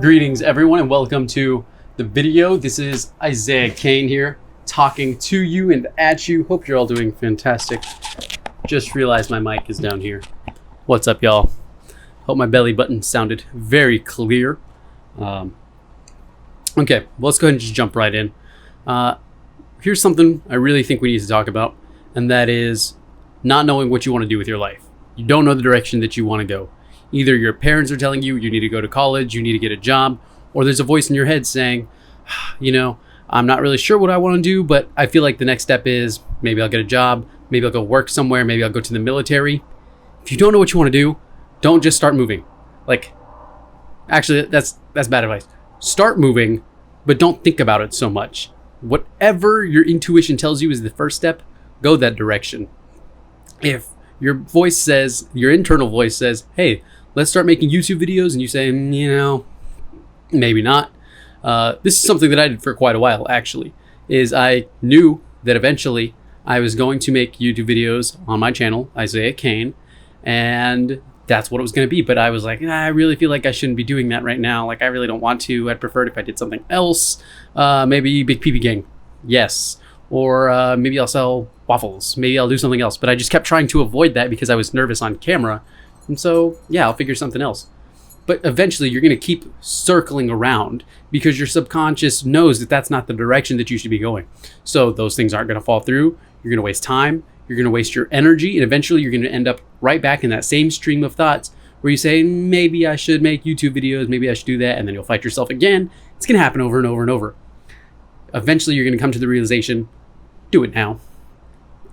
Greetings everyone and welcome to the video. This is Isaiah Kane here, talking to you and at you. Hope you're all doing fantastic. Just realized my mic is down here. What's up, y'all? Hope my belly button sounded very clear. Okay, well, let's go ahead and just jump right in. Here's something I really think we need to talk about, and that is not knowing what you want to do with your life. You don't know the direction that you want to go. Either your parents are telling you need to go to college, you need to get a job, or there's a voice in your head saying, I'm not really sure what I want to do, but I feel like the next step is maybe I'll get a job, maybe I'll go work somewhere, maybe I'll go to the military. If you don't know what you want to do, don't just start moving. Actually, that's bad advice. Start moving, but don't think about it so much. Whatever your intuition tells you is the first step, go that direction. If your voice says, your internal voice says, hey, let's start making YouTube videos, and you say, maybe not. This is something that I did for quite a while, actually, is I knew that eventually I was going to make YouTube videos on my channel, Isaiah Kane, and that's what it was going to be. But I was like, I really feel like I shouldn't be doing that right now. I really don't want to. I'd prefer it if I did something else. Maybe Big PP Gang. Yes. Or maybe I'll sell waffles. Maybe I'll do something else. But I just kept trying to avoid that because I was nervous on camera. And so, yeah, I'll figure something else. But eventually you're going to keep circling around because your subconscious knows that that's not the direction that you should be going. So those things aren't going to fall through. You're going to waste time. You're going to waste your energy. And eventually you're going to end up right back in that same stream of thoughts where you say, maybe I should make YouTube videos. Maybe I should do that. And then you'll fight yourself again. It's going to happen over and over and over. Eventually you're going to come to the realization, do it now.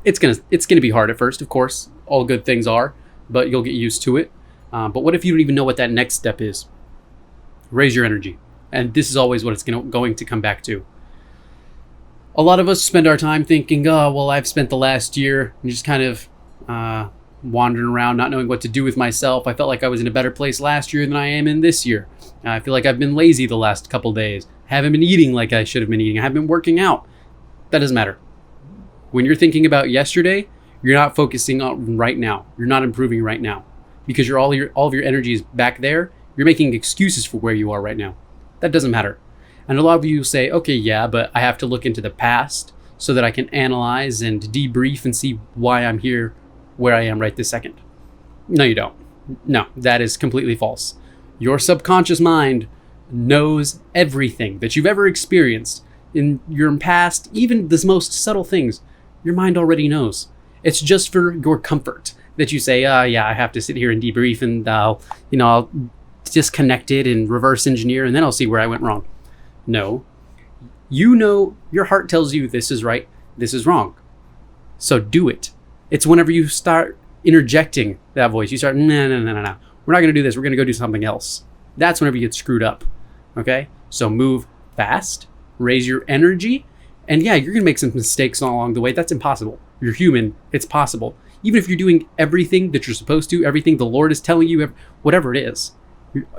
It's gonna be hard at first, of course. All good things are, but you'll get used to it. But what if you don't even know what that next step is? Raise your energy. And this is always what it's going to come back to. A lot of us spend our time thinking, oh, well, I've spent the last year just kind of wandering around, not knowing what to do with myself. I felt like I was in a better place last year than I am in this year. I feel like I've been lazy the last couple days. Haven't been eating like I should have been eating. I haven't been working out. That doesn't matter. When you're thinking about yesterday, you're not focusing on right now. You're not improving right now because all of your energy is back there. You're making excuses for where you are right now. That doesn't matter. And a lot of you say, okay, yeah, but I have to look into the past so that I can analyze and debrief and see why I'm here where I am right this second. No, you don't. No, that is completely false. Your subconscious mind knows everything that you've ever experienced in your past, even the most subtle things. Your mind already knows. It's just for your comfort that you say, yeah, I have to sit here and debrief and I'll disconnect it and reverse engineer and then I'll see where I went wrong. No, you know your heart tells you this is right, this is wrong. So do it. It's whenever you start interjecting that voice, you start, no. We're not going to do this. We're going to go do something else. That's whenever you get screwed up. Okay? So move fast, raise your energy. And yeah, you're going to make some mistakes along the way. That's impossible. You're human. It's possible. Even if you're doing everything that you're supposed to, everything the Lord is telling you, whatever it is,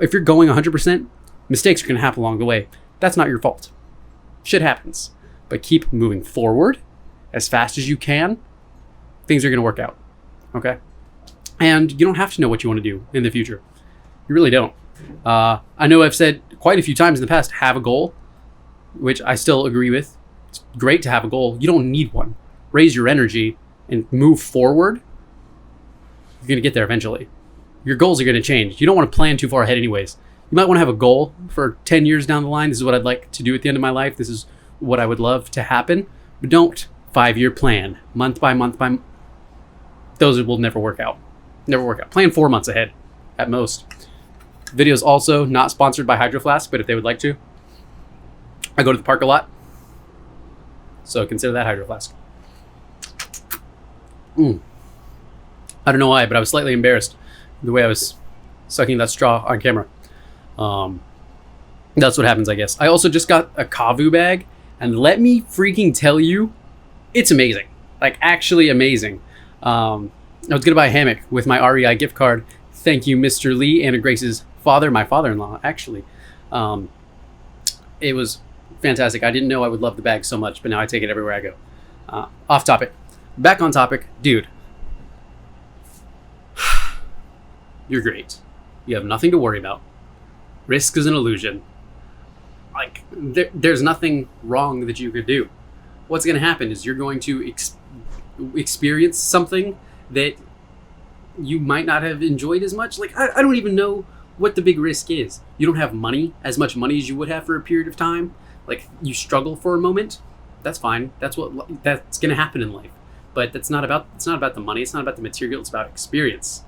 if you're going 100%, mistakes are going to happen along the way. That's not your fault. Shit happens. But keep moving forward as fast as you can. Things are going to work out. Okay? And you don't have to know what you want to do in the future. You really don't. I know I've said quite a few times in the past, have a goal, which I still agree with. It's great to have a goal. You don't need one. Raise your energy and move forward. You're going to get there eventually. Your goals are going to change. You don't want to plan too far ahead anyways. You might want to have a goal for 10 years down the line. This is what I'd like to do at the end of my life. This is what I would love to happen. But don't 5-year plan, month by month by month. Those will never work out. Never work out. Plan 4 months ahead at most. Videos also not sponsored by Hydro Flask, but if they would like to, I go to the park a lot. So consider that Hydro Flask. I don't know why, but I was slightly embarrassed the way I was sucking that straw on camera. That's what happens, I guess. I also just got a Kavu bag, and let me freaking tell you, it's amazing. Actually amazing. I was gonna buy a hammock with my REI gift card. Thank you, Mr. Lee, Anna Grace's father, my father-in-law, actually. It was fantastic. I didn't know I would love the bag so much, but now I take it everywhere I go. Off topic. Back on topic. Dude. You're great. You have nothing to worry about. Risk is an illusion. Like, there's nothing wrong that you could do. What's going to happen is you're going to experience something that you might not have enjoyed as much. Like, I don't even know what the big risk is. You don't have as much money as you would have for a period of time. Like, you struggle for a moment. That's fine. That's going to happen in life. But it's not about the money. It's not about the material. It's about experience.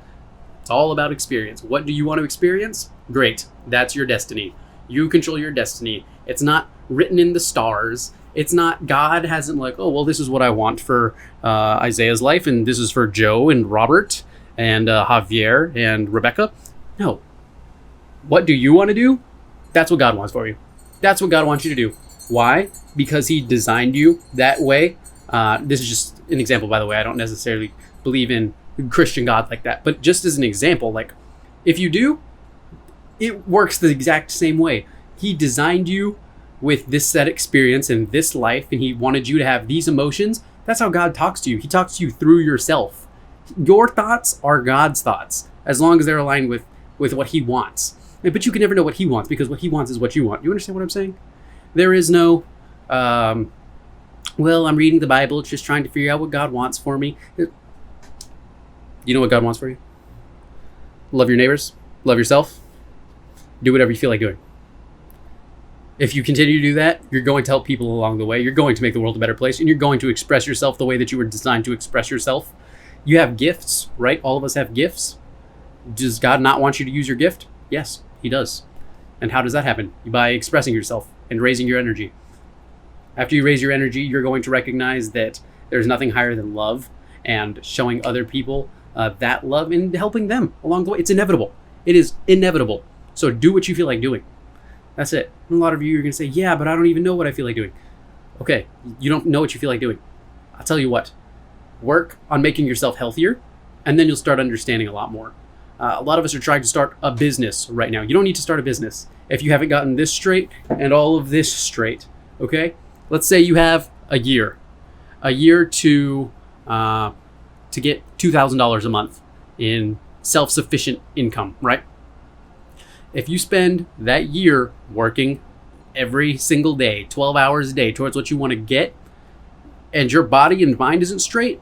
It's all about experience. What do you want to experience? Great. That's your destiny. You control your destiny. It's not written in the stars. It's not, God hasn't like, oh, well, this is what I want for Isaiah's life, and this is for Joe and Robert and Javier and Rebecca. No. What do you want to do? That's what God wants for you. That's what God wants you to do. Why? Because he designed you that way. This is just an example, by the way. I don't necessarily believe in Christian God like that. But just as an example, like, if you do, it works the exact same way. He designed you with this set experience and this life, and he wanted you to have these emotions. That's how God talks to you. He talks to you through yourself. Your thoughts are God's thoughts, as long as they're aligned with what he wants. But you can never know what he wants, because what he wants is what you want. You understand what I'm saying? There is no, well, I'm reading the Bible, just trying to figure out what God wants for me. You know what God wants for you? Love your neighbors. Love yourself. Do whatever you feel like doing. If you continue to do that, you're going to help people along the way. You're going to make the world a better place, and you're going to express yourself the way that you were designed to express yourself. You have gifts, right? All of us have gifts. Does God not want you to use your gift? Yes, he does. And how does that happen? By expressing yourself and raising your energy. After you raise your energy, you're going to recognize that there's nothing higher than love, and showing other people that love and helping them along the way. It's inevitable. It is inevitable. So do what you feel like doing. That's it. And a lot of you are going to say, yeah, but I don't even know what I feel like doing. Okay, you don't know what you feel like doing. I'll tell you what. Work on making yourself healthier, and then you'll start understanding a lot more. A lot of us are trying to start a business right now. You don't need to start a business if you haven't gotten this straight and all of this straight, okay? Let's say you have a year to get $2,000 a month in self-sufficient income, right? If you spend that year working every single day, 12 hours a day towards what you want to get, and your body and mind isn't straight,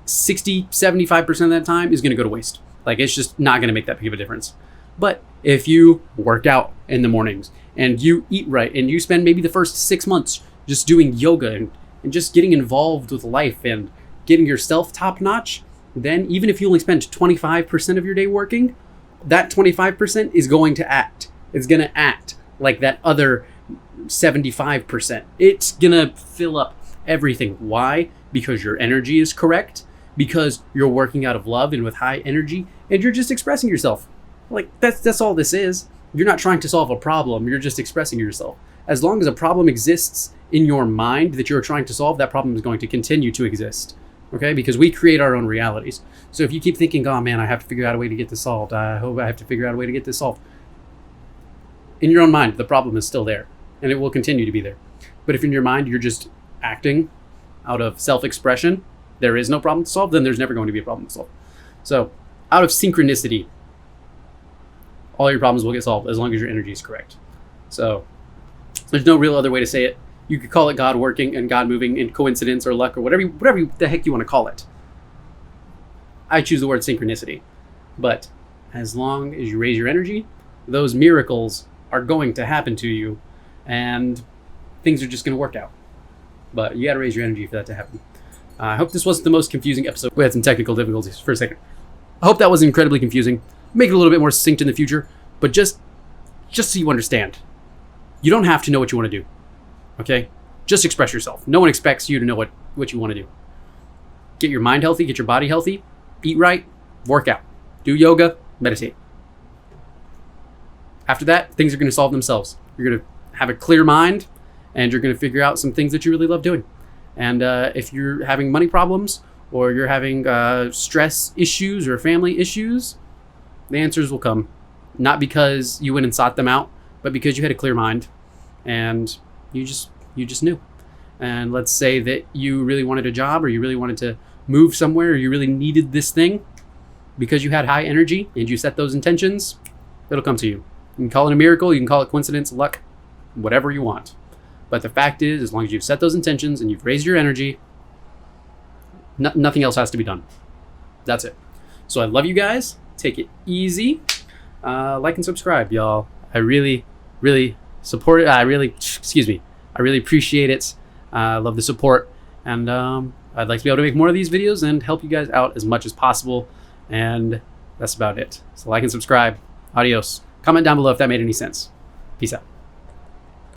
60-75% of that time is going to go to waste. Like, it's just not going to make that big of a difference. But if you work out in the mornings and you eat right, and you spend maybe the first 6 months just doing yoga and just getting involved with life and getting yourself top notch, then even if you only spend 25% of your day working, that 25% is going to act. It's going to act like that other 75%. It's going to fill up everything. Why? Because your energy is correct, because you're working out of love and with high energy, and you're just expressing yourself. Like, that's all this is. You're not trying to solve a problem. You're just expressing yourself. As long as a problem exists in your mind that you're trying to solve, that problem is going to continue to exist. Okay? Because we create our own realities. So if you keep thinking, oh man, I have to figure out a way to get this solved. I hope I have to figure out a way to get this solved. In your own mind, the problem is still there, and it will continue to be there. But if in your mind you're just acting out of self-expression, there is no problem to solve, then there's never going to be a problem to solve. So out of synchronicity, all your problems will get solved as long as your energy is correct. So there's no real other way to say it. You could call it God working and God moving in coincidence or luck or whatever the heck you want to call it. I choose the word synchronicity. But as long as you raise your energy, those miracles are going to happen to you, and things are just going to work out. But you got to raise your energy for that to happen. I hope this wasn't the most confusing episode. We had some technical difficulties for a second. I hope that wasn't incredibly confusing. Make it a little bit more succinct in the future, but just so you understand, you don't have to know what you want to do. Okay? Just express yourself. No one expects you to know what you want to do. Get your mind healthy, get your body healthy, eat right, work out, do yoga, meditate. After that, things are going to solve themselves. You're going to have a clear mind, and you're going to figure out some things that you really love doing. And if you're having money problems, or you're having stress issues or family issues, the answers will come. Not because you went and sought them out, but because you had a clear mind, and you just knew. And let's say that you really wanted a job, or you really wanted to move somewhere, or you really needed this thing. Because you had high energy and you set those intentions, it'll come to you. You can call it a miracle, you can call it coincidence, luck, whatever you want. But the fact is, as long as you've set those intentions and you've raised your energy, nothing else has to be done. That's it. So I love you guys. Take it easy. Like and subscribe, y'all. I really, really support it. I really appreciate it. I love the support. And I'd like to be able to make more of these videos and help you guys out as much as possible. And that's about it. So like and subscribe. Adios. Comment down below if that made any sense. Peace out.